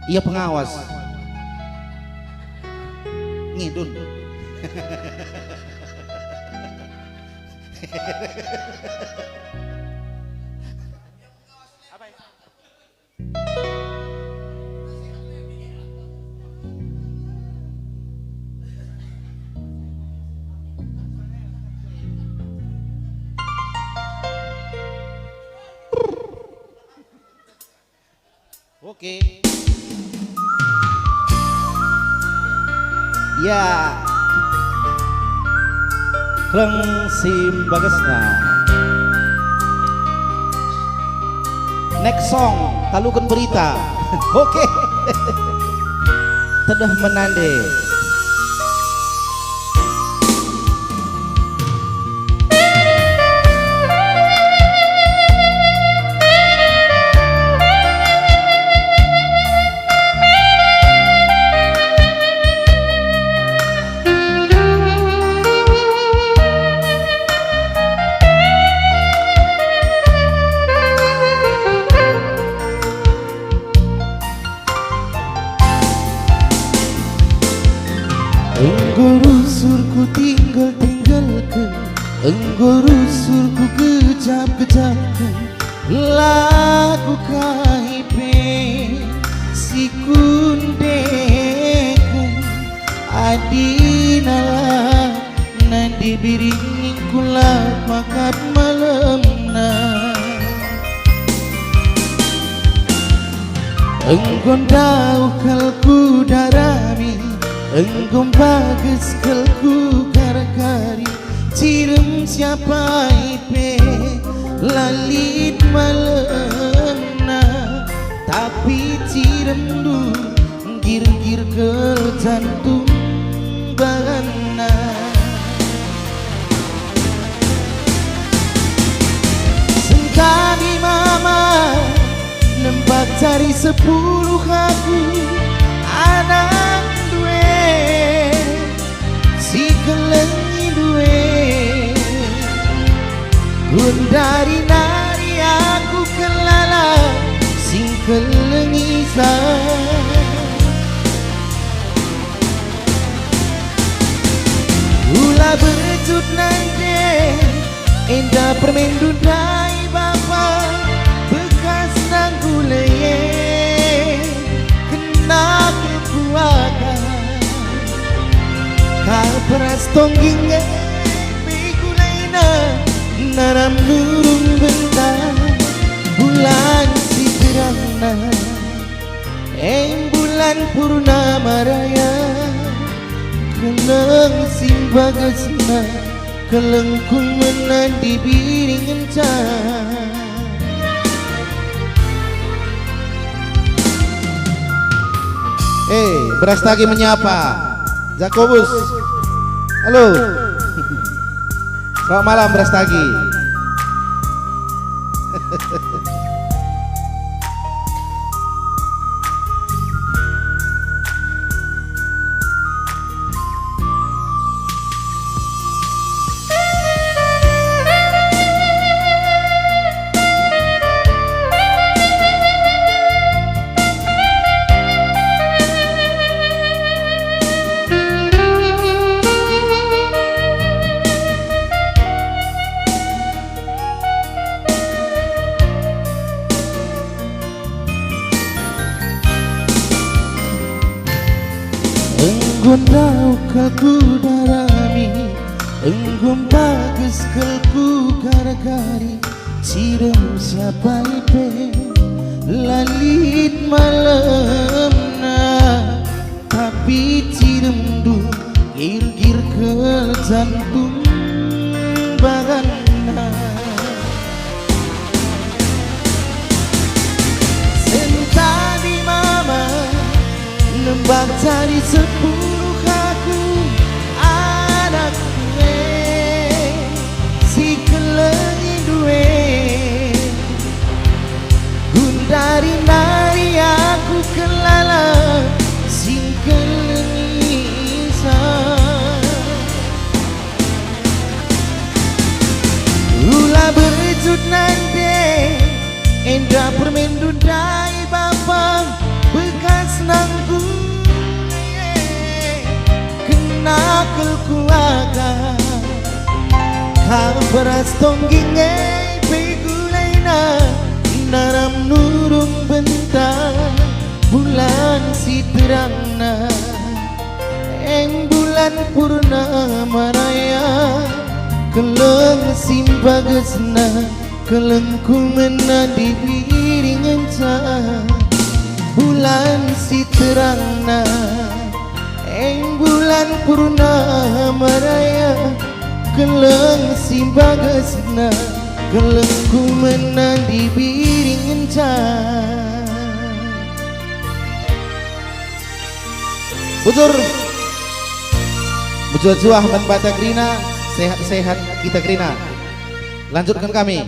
Iya pengawas. Ngidun. Oke. Ya. Kleng sim bagesna. Next song talukan berita. Oke. Tedah menande. Enggorusurku tinggalkan, enggorusurku kejap-kejapkan, lagu kaipe si kundekan adinala nandi biring kulak makat malamna enggon dau kalku darami enggon bagus kelku gara-gari cirem siapa ipe lalit malemna tapi cirem du gir-gir ke jantung bagana sentani mama nembak cari 10 aku anak si kelengi duwe Gundari nari aku kelala sing kelengi Ula bercut nanti indah permen dudai bapa bekas nangguleye kena kebuakan kal peras tonggingnya begulaina naram nurung bentang bulan si terangna bulan purnama raya keleng si bagasna kelengkung menandi biring encang beras tagi menyapa Jakobus, halo. Selamat malam beras tagi. Enggon kalku darami enggon bagus kalku gara-gari cirem siapa ipe lalit malamna tapi cirem du gir-gir ke jantung bagana sentani mama nembak cari 10 aku anak gue si kelengi duwe Gundari nari aku kelala sing kelengi Ula bercut nanti indah permen dudai bapang bekas tresnangku kenakal kuaga kabaras tongginge begulaina naram nurung bentang bulan si terangna eng bulan purnama raya keleng simbagesna keleng kumena di piringan cah bulan si terangna eng bulan purnama raya keleng simbagesna keleng kumena di piringan cah. Bujur juah dan pada Krina, sehat-sehat kita Krina. Lanjutkan kami.